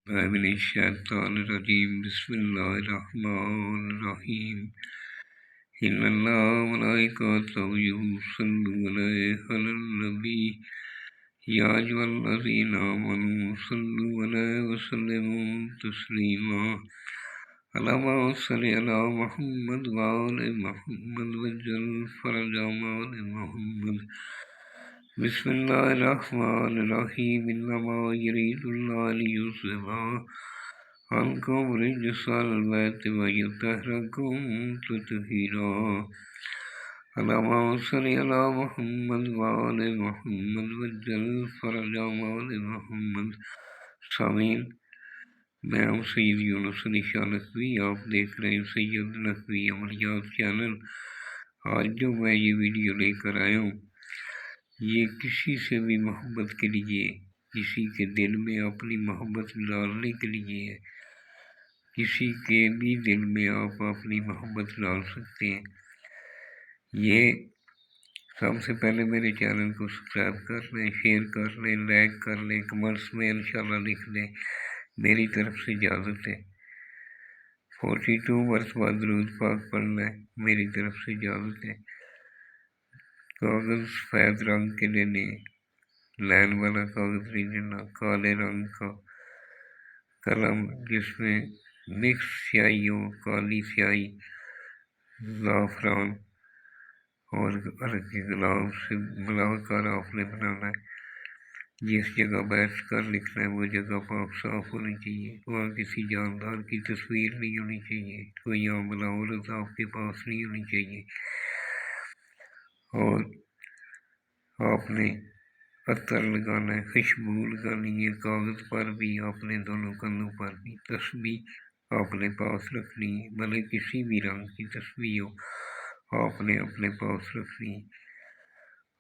من الشیطان الرجیم بسم اللہ الرحمن الرحیم ان اللہ ملائکۃ یصلون علی النبی یا ایھا الذین آمنوا صلوا علیہ وسلموا تسلیما اللہم صل علی محمد وآل محمد وجل فرجهم آل محمد بسم اللہ الرحمن الرحیم انما یرید اللہ لیذھب عنکم رجس البیت ویطہرکم تطہیرا اللہم صل علی محمد وآل محمد وجل فرجهم آل محمد۔ سامعین، میں ہوں سید یونس علی شاہ نقوی، آپ دیکھ رہے ہیں سید نقوی عملیات چینل۔ آج جو میں یہ ویڈیو لے کر آیا ہوں، یہ کسی سے بھی محبت کے لیے، کسی کے دل میں اپنی محبت ڈالنے کے لیے ہے۔ کسی کے بھی دل میں آپ اپنی محبت ڈال سکتے ہیں۔ یہ سب سے پہلے میرے چینل کو سبسکرائب کر لیں، شیئر کر لیں، لائک کر لیں، کمنٹس میں انشاءاللہ لکھ دیں۔ میری طرف سے اجازت ہے۔ 42 مرتبہ درود پاک پڑھنا ہے، میری طرف سے اجازت ہے۔ کاغذ سفید رنگ کے لینے، لائن والا کاغذ نہیں لینا، کالے رنگ کا قلم جس میں مکس سیاہی ہو، کالی سیاہی، زعفران اور ہلکے گلاب سے ملا کر آپ نے بنانا ہے۔ جس جگہ بیٹھ کر لکھنا ہے وہ جگہ پاک صاف ہونی چاہیے، وہاں کسی جاندار کی تصویر نہیں ہونی چاہیے، کوئی عاملہ عورت آپ کے پاس نہیں ہونی چاہیے، اور آپ نے عطر لگانا ہے، خوشبو لگانی ہے، کاغذ پر بھی، اپنے دونوں کندھوں پر بھی۔ تسبیح آپ نے پاس رکھنی ہے، بھلے کسی بھی رنگ کی تسبیح ہو، آپ نے اپنے پاس رکھنی ہے۔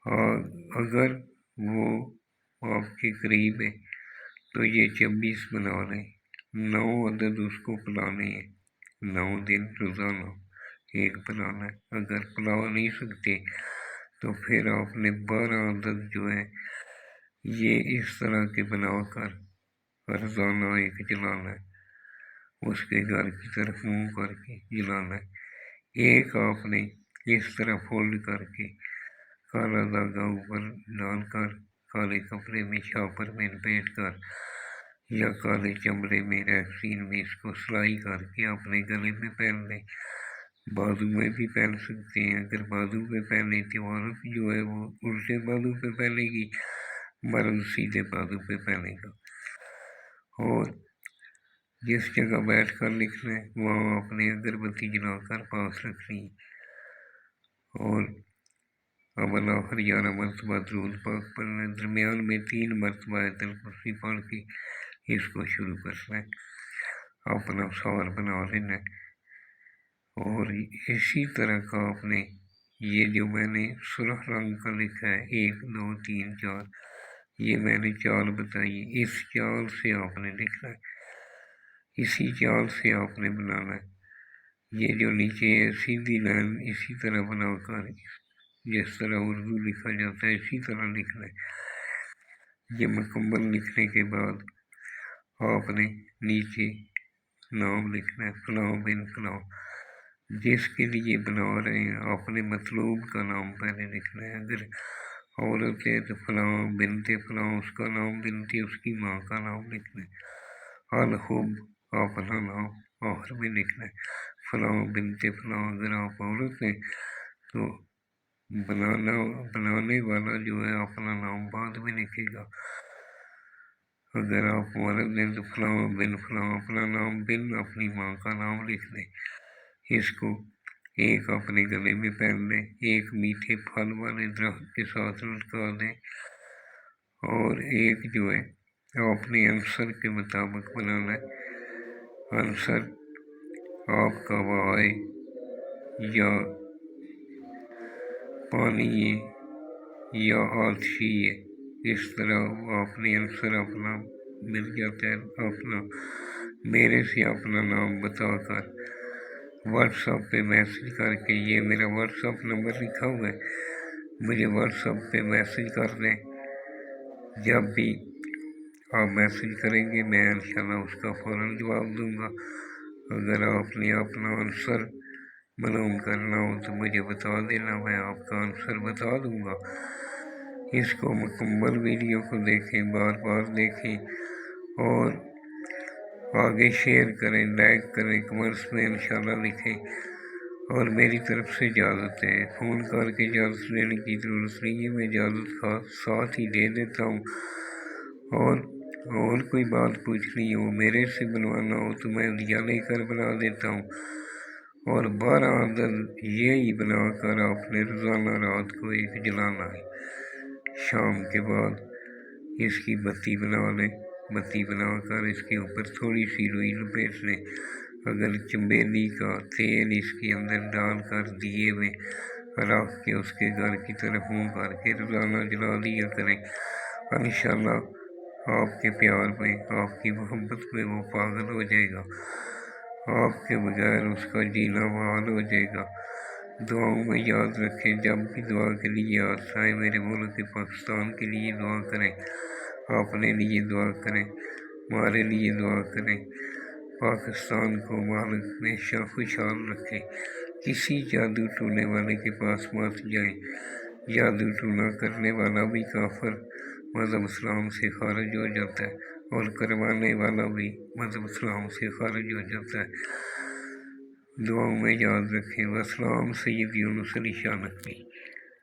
اور اگر وہ آپ کے قریب ہے تو یہ 26 بنا لیں، 9 عدد اس کو پلانے ہیں، 9 دن روزانہ ایک پلانا ہے۔ اگر پلا نہیں سکتے تو پھر آپ نے 12 عدد جو ہے یہ اس طرح کے بنا کر روزانہ ایک جلانا ہے، اس کے گھر کی طرف منہ کر کے جلانا ہے۔ ایک آپ نے اس طرح فولڈ کر کے کالا دھاگا اوپر ڈال کر کالے کپڑے میں شاپر میں لپیٹ کر یا کالے چمڑے میں ریکسین میں اس کو سلائی کر کے اپنے گلے میں پہن لیں۔ بازو میں بھی پہن سکتے ہیں، اگر بازو پہ پہنے تو عورت جو ہے وہ الٹے بازو پہ پہنے گی، مرد سیدھے بازو پہ پہنے گا۔ اور جس جگہ بیٹھ کر لکھنا ہے وہاں اپنے اگربتی جلا کر پاس رکھنی، اور اول آخر 11 مرتبہ درود پاک پڑھنا ہے، درمیان میں 3 مرتبہ آیت الکرسی پڑھ کے اس کو شروع کرنا ہے، اپنا سوال بنا لینا ہے۔ اور اسی طرح کا آپ نے یہ جو میں نے سرخ رنگ کا لکھا ہے 1 2 3 4، یہ میں نے چال بتائی ہے، اس چال سے آپ نے لکھنا ہے، اسی چال سے آپ نے بنانا ہے۔ یہ جو نیچے ہے سیدھی لائن اسی طرح بنا کر جس طرح اردو لکھا جاتا ہے اسی طرح لکھنا ہے۔ یہ مکمل لکھنے کے بعد آپ نے نیچے نام لکھنا ہے، فلاں بن فلاں، جس کے لیے بنا رہے ہیں اپنے مطلوب کا نام پہلے لکھنا ہے۔ اگر عورت ہے تو فلاں بنت فلاں، اس کا نام بنت اس کی ماں کا نام لکھنا ہے۔ الحب اپنا نام آخر میں لکھنا ہے، فلاں بنت فلاں۔ اگر آپ عورت ہیں تو بنانے والا جو ہے اپنا نام بعد میں لکھے گا، اگر آپ مرد ہیں تو فلاں بن فلاں، اپنا نام بن اپنی ماں کا نام لکھ دیں۔ اس کو ایک اپنے گلے میں پہن لیں، ایک میٹھے پھل والے درخت کے ساتھ لٹکا دیں، اور ایک جو ہے اپنے عنصر کے مطابق بنانا ہے۔ عنصر آپ کا وائے یا پانی ہے یا آتشی ہے، اس طرح آپ نے عنصر اپنا مل جاتا ہے۔ اپنا میرے سے اپنا نام بتا کر واٹس ایپ پہ میسج کر کے، یہ میرا واٹس ایپ نمبر لکھا ہوا ہے، مجھے واٹس ایپ پہ میسج کر دیں۔ جب بھی آپ میسج کریں گے، میں انشاءاللہ اس کا فوراً جواب دوں گا۔ اگر آپ نے اپنا آنسر معلوم کرنا ہو تو مجھے بتا دینا، میں آپ کا آنسر بتا دوں گا۔ اس کو مکمل ویڈیو کو دیکھیں، بار بار دیکھیں اور آگے شیئر کریں، لائک کریں، کمنٹس میں انشاءاللہ لکھیں۔ اور میری طرف سے اجازت ہے، فون کر کے اجازت لینے کی ضرورت نہیں ہے، میں اجازت ساتھ ہی دے دیتا ہوں۔ اور کوئی بات پوچھنی ہو، میرے سے بنوانا ہو تو میں دیا لے کر بنا دیتا ہوں۔ اور 12 عدد یہی بنا کر آپ نے روزانہ رات کو ایک جلانا ہے۔ شام کے بعد اس کی بتی بنا لیں، بتی بنا کر اس کے اوپر تھوڑی سی روئی لپیٹ لیں۔ اگر چنبیلی کا تیل اس کے اندر ڈال کر دیے میں رکھ کے اس کے گھر کی طرف منہ کر کے روزانہ جلا دیا کریں، انشاءاللہ آپ کے پیار میں، آپ کی محبت میں وہ پاگل ہو جائے گا، آپ کے بغیر اس کا جینا محال ہو جائے گا۔ دعاؤں میں یاد رکھیں، جب بھی دعا کے لیے یاد آئے میرے ملک پاکستان کے لیے دعا کریں، اپنے لیے دعا کریں، ہمارے لیے دعا کریں۔ پاکستان کو مالک ہمیشہ خوشحال رکھے۔ کسی جادو ٹونے والے کے پاس مت جائیں، جادو ٹونا کرنے والا بھی کافر مذہب اسلام سے خارج ہو جاتا ہے، اور کروانے والا بھی مذہب اسلام سے خارج ہو جاتا ہے۔ دعاؤں میں یاد رکھیں۔ والسلام سید یونس علی شاہ نقوی۔